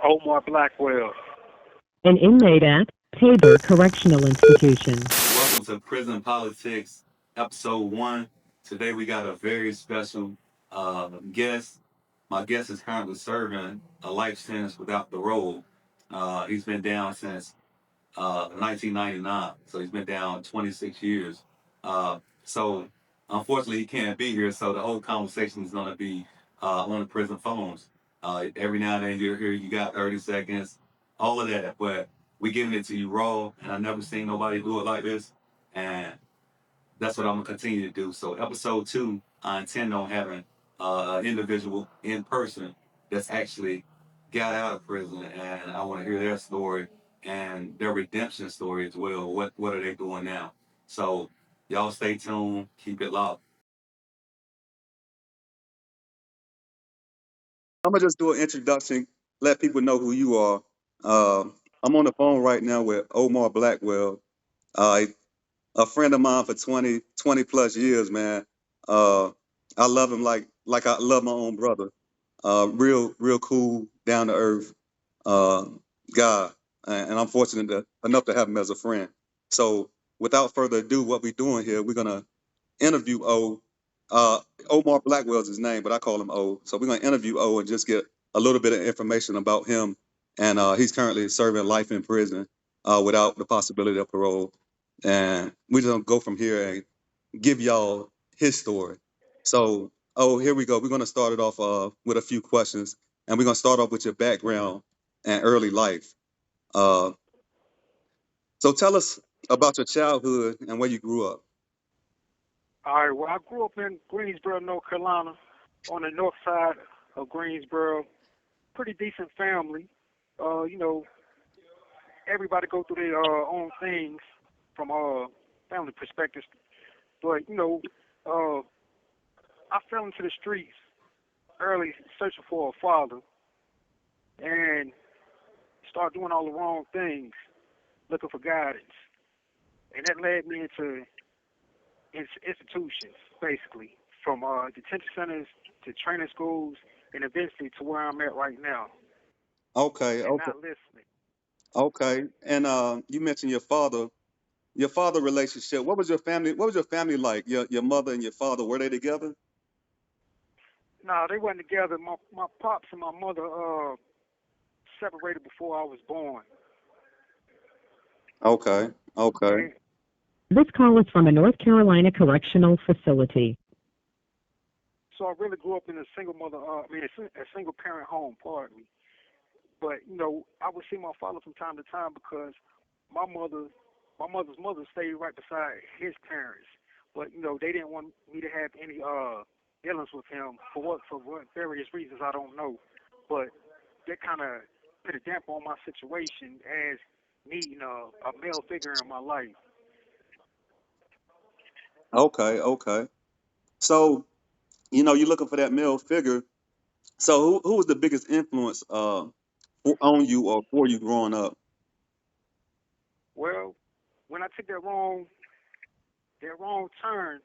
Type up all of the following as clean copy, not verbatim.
Omar Blackwell. An inmate at Tabor Correctional Institution. Welcome to Prison Politics, Episode 1. Today we got a very special guest. My guest is currently serving a life sentence without parole. He's been down since 1999, so he's been down 26 years. So unfortunately, he can't be here, so the whole conversation is going to be on the prison phones. Every now and then you're here, you got 30 seconds, all of that, but we giving it to you raw, and I never seen nobody do it like this, and that's what I'm gonna continue to do. So episode 2, I intend on having an individual in person that's actually got out of prison, and I want to hear their story and their redemption story as well. What are they doing now? So y'all stay tuned, keep it locked. I'm gonna just do an introduction, let people know who you are. I'm on the phone right now with Omar Blackwell, uh, a friend of mine for 20 plus years, man. Uh, I love him like I love my own brother. Real cool, down to earth uh, guy, and I'm enough to have him as a friend. So, without further ado, what we're doing here, we're gonna interview O. Uh, Omar Blackwell's his name, but I call him O. So we're gonna interview O and just get a little bit of information about him. And he's currently serving life in prison without the possibility of parole. And we're just gonna go from here and give y'all his story. So, here we go. We're gonna start it off with a few questions, and we're gonna start off with your background and early life. Uh, so tell us about your childhood and where you grew up. All right, well, I grew up in Greensboro, North Carolina, on the north side of Greensboro. Pretty decent family. You know, everybody go through their own things from family perspectives. But, uh, I fell into the streets early searching for a father and started doing all the wrong things, looking for guidance. And that led me into institutions, basically, from detention centers to training schools, and eventually to where I'm at right now, Okay, and okay. not listening. Okay, and you mentioned your father relationship. What was your family? What was your family like? Your mother and your father, were they together? No, they wasn't together. My pops and my mother separated before I was born, Okay, okay, and This call is from a North Carolina correctional facility. so I really grew up in a single mother. A single parent home. Pardon me. But I would see my father from time to time because my mother, my mother's mother stayed right beside his parents. But they didn't want me to have any dealings with him for what various reasons I don't know. But that kind of put a damper on my situation as needing a male figure in my life. okay. So you're looking for that male figure. So who was the biggest influence on you or for you growing up? Well, when I took that wrong turn,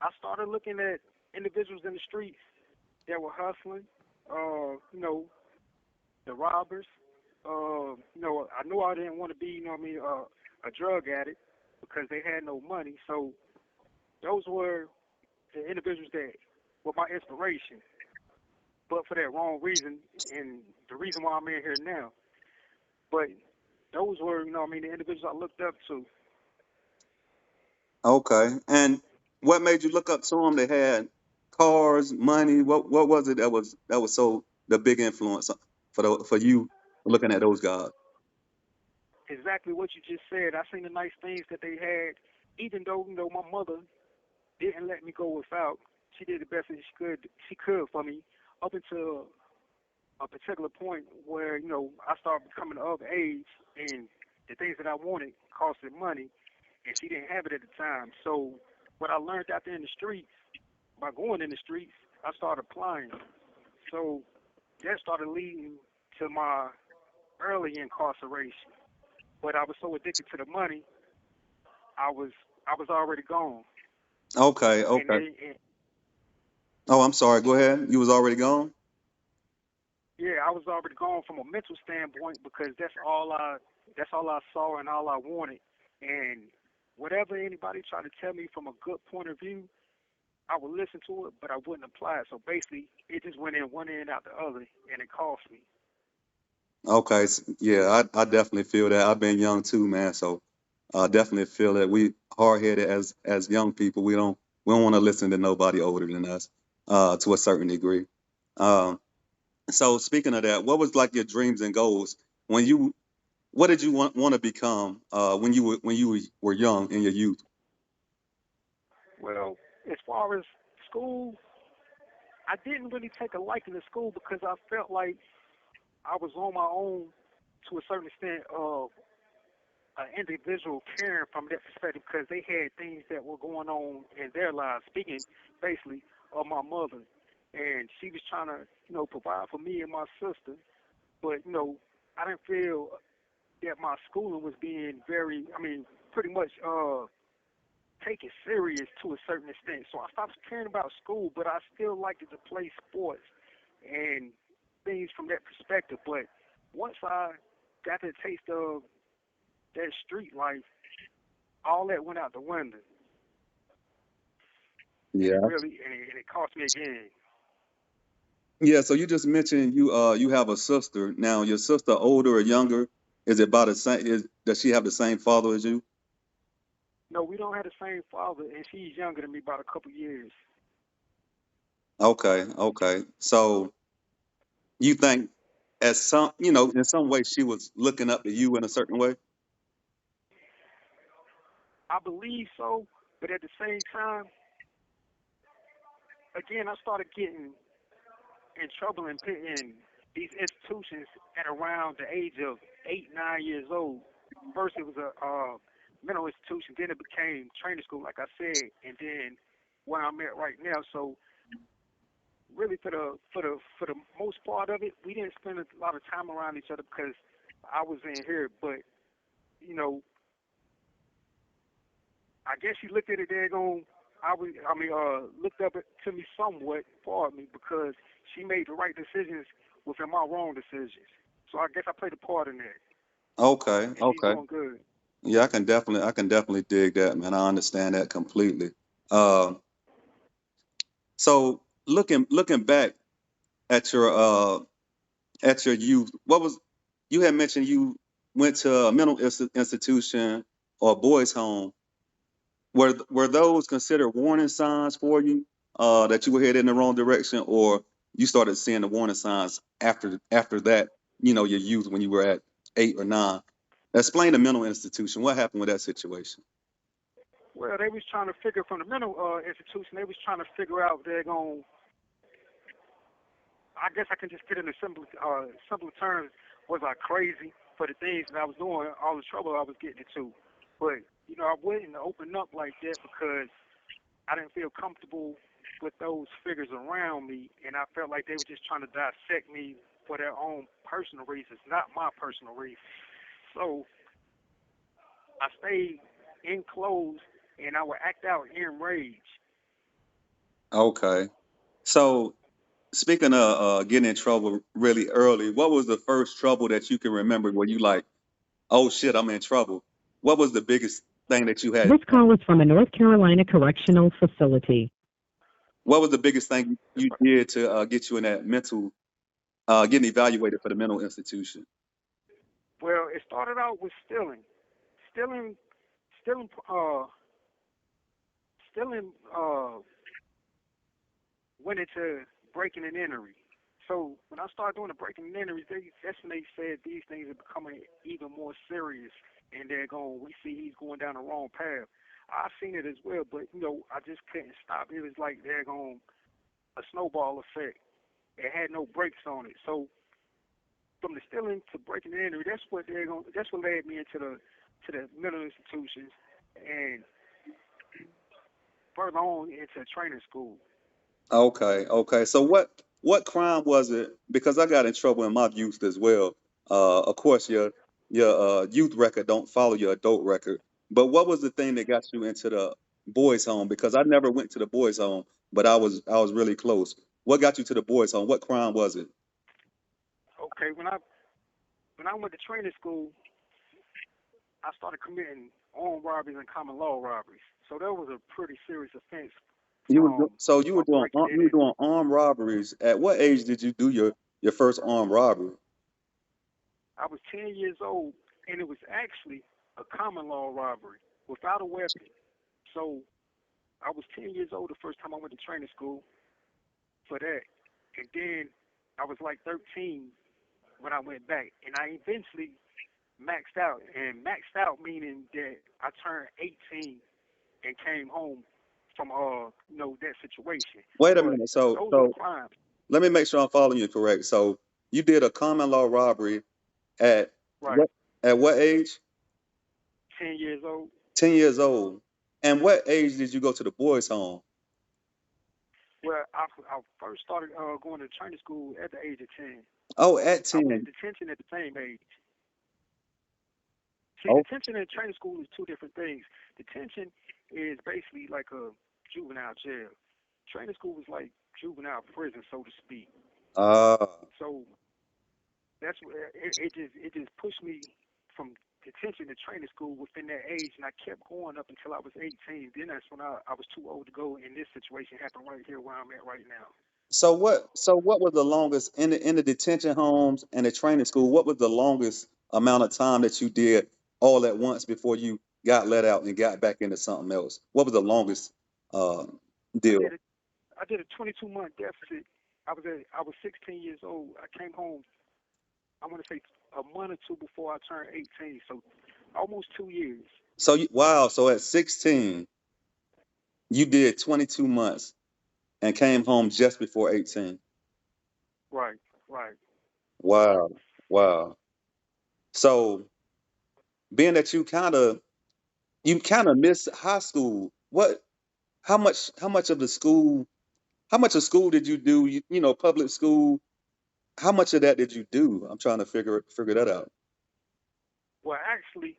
I started looking at individuals in the streets that were hustling. The robbers. I knew I didn't want to be, a drug addict because they had no money. So those were the individuals that were my inspiration, but for that wrong reason, and the reason why I'm in here now. But those were, the individuals I looked up to. Okay, and what made you look up to them? They had cars, money. What was it that was so the big influence for you looking at those guys? Exactly what you just said. I seen the nice things that they had, even though my mother didn't let me go without. She did the best that she could for me up until a particular point where I started becoming of age and the things that I wanted costed money, and she didn't have it at the time. So what I learned out there in the streets, by going in the streets, I started applying. So that started leading to my early incarceration. But I was so addicted to the money, I was I was already gone. Okay, And okay. they, Oh, I'm sorry. Go ahead. You was already gone? yeah, I was already gone from a mental standpoint because that's all I saw and all I wanted. And whatever anybody tried to tell me from a good point of view, I would listen to it, but I wouldn't apply it. So basically, it just went in one end out the other, and it cost me. Okay. Yeah, I definitely feel that. I've been young too, man. So I definitely feel that we hard headed as young people. We don't want to listen to nobody older than us, to a certain degree. Um, so speaking of that, what was like your dreams and goals when you what did you want to become when you were young in your youth? Well, as far as school, I didn't really take a liking to school because I felt like I was on my own to a certain extent of an individual caring from that perspective because they had things that were going on in their lives. Speaking basically of my mother, and she was trying to provide for me and my sister, but I didn't feel that my schooling was being pretty much taken serious to a certain extent. So I stopped caring about school, but I still liked to play sports and things from that perspective. But once I got the taste of that street life, all that went out the window, and it Yeah. really and it cost me again. Yeah, so you just mentioned you have a sister. Now, your sister older or younger? Is it about the same? Does she have the same father as you? No, we don't have the same father, and she's younger than me about a couple years. Okay, okay. So you think as some, in some way she was looking up to you in a certain way? I believe so, but at the same time, again, I started getting in trouble and put in these institutions at around the age of 8, 9 years old. First, it was a mental institution. Then it became training school, like I said, and then where I'm at right now. So really, for the most part of it, we didn't spend a lot of time around each other because I was in here. But you know, I guess she looked at it there going. Looked up to me somewhat, pardon me, because she made the right decisions within my wrong decisions. So I guess I played a part in that, Okay, and she's okay. doing good. Yeah, I can definitely dig that, man. I understand that completely. Uh, so looking back at your youth, what was you had mentioned you went to a mental institution or a boys' home. Were those considered warning signs for you that you were headed in the wrong direction, or you started seeing the warning signs after that? Your youth when you were at 8 or 9. Explain the mental institution. What happened with that situation? Well, they was trying to figure from the mental institution. They was trying to figure out they're going. I guess I can just put it in simpler terms. Was I crazy for the things that I was doing, all the trouble I was getting into? But I wouldn't open up like that because I didn't feel comfortable with those figures around me, and I felt like they were just trying to dissect me for their own personal reasons, not my personal reasons. So I stayed enclosed, and I would act out in rage. Okay. So speaking of getting in trouble really early, what was the first trouble that you can remember where you like, oh shit, I'm in trouble? What was the biggest thing that you had? This call is from a North Carolina correctional facility. What was the biggest thing you did to get you in that mental, getting evaluated for the mental institution? Well, it started out with stealing, stealing, stealing, stealing. Went into breaking and entering. So when I started doing the breaking and entering, that's when they said these things are becoming even more serious, and they're going. We see he's going down the wrong path. I've seen it as well, but I just couldn't stop. It was like they're going a snowball effect. It had no brakes on it. So from the stealing to breaking and entering, that's what led me into the mental institutions. and further on into training school. Okay, okay. So what crime was it? Because I got in trouble in my youth as well. Of course, your youth record don't follow your adult record. But what was the thing that got you into the boys' home? Because I never went to the boys' home, but I was really close. What got you to the boys' home? What crime was it? Okay, when I went to training school, I started committing armed robberies and common law robberies. So that was a pretty serious offense So you were from doing breaking it you were in. doing armed robberies. At what age did you do your first armed robbery? I was 10 years old, and it was actually a common law robbery without a weapon. So I was 10 years old the first time I went to training school for that. And then I was like 13 when I went back. And I eventually maxed out. And maxed out meaning that I turned 18 and came home from that situation. Wait a But minute. So those were the so crimes. let me make sure I'm following you correct. So you did a common law robbery at Right. what at what age? 10 years old. 10 years old. And what age did you go to the boys' home? Well, I first started going to training school at the age of 10. Oh, at I went to 10. detention at the same age. See, Oh, detention and training school is two different things. Detention is basically like a juvenile jail. Training school is like juvenile prison, so to speak. uh, So that's where it just pushed me from detention to training school within that age, and I kept going up until I was 18. Then that's when I was too old to go, and this situation happened right here where I'm at right now. so what was the longest in the detention homes and the training school? What was the longest amount of time that you did all at once before you got let out and got back into something else? What was the longest uh, I deal? did it. I did a 22-month deficit. I was 16 years old. I came home. I want to say a month or two before I turned 18, so almost 2 years. Wow, so at 16, you did 22 months and came home just before 18. Right, right. Wow, wow. So being that you kind of miss high school, how much of school did you do? Public school. How much of that did you do? I'm trying to figure that out. Well, actually,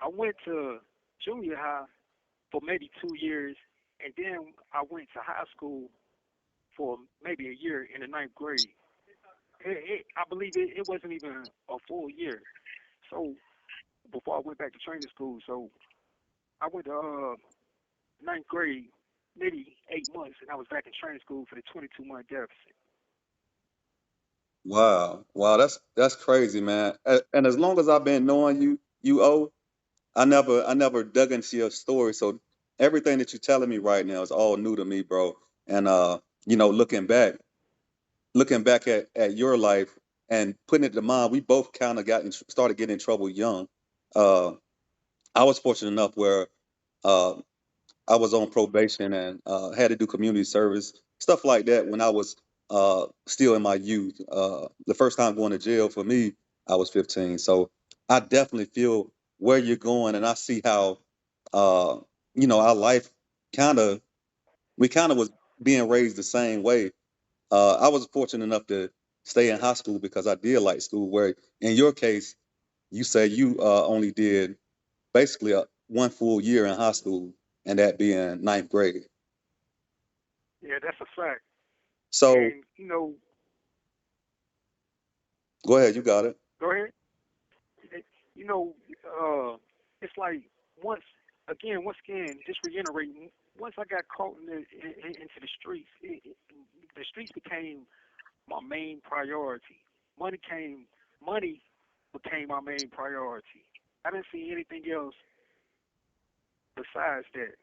I went to junior high for maybe 2 years, and then I went to high school for maybe a year in the ninth grade. I believe it wasn't even a full year. So before I went back to training school, so I went to ninth grade, maybe 8 months, and I was back in training school for the 22-month deficit. Wow, wow, that's crazy, man. And as long as I've been knowing you, I never dug into your story. So everything that you're telling me right now is all new to me, bro. And looking back at your life and putting it to mind, we both kind of started getting in trouble young. Uh, I was fortunate enough where uh, I was on probation and had to do community service, stuff like that when I was still in my youth. The first time going to jail for me, I was 15. So I definitely feel where you're going, and I see how uh, our life kind of we kind of was being raised the same way. I was fortunate enough to stay in high school because I did like school. Where in your case, you say you only did basically one full year in high school, and that being ninth grade. Yeah, that's a fact. So And go ahead, you got it. go ahead. It- You know, it's like once once again, just reiterating. Once I got caught into the streets, the streets became my main priority. Money came, money became my main priority. I didn't see anything else besides that.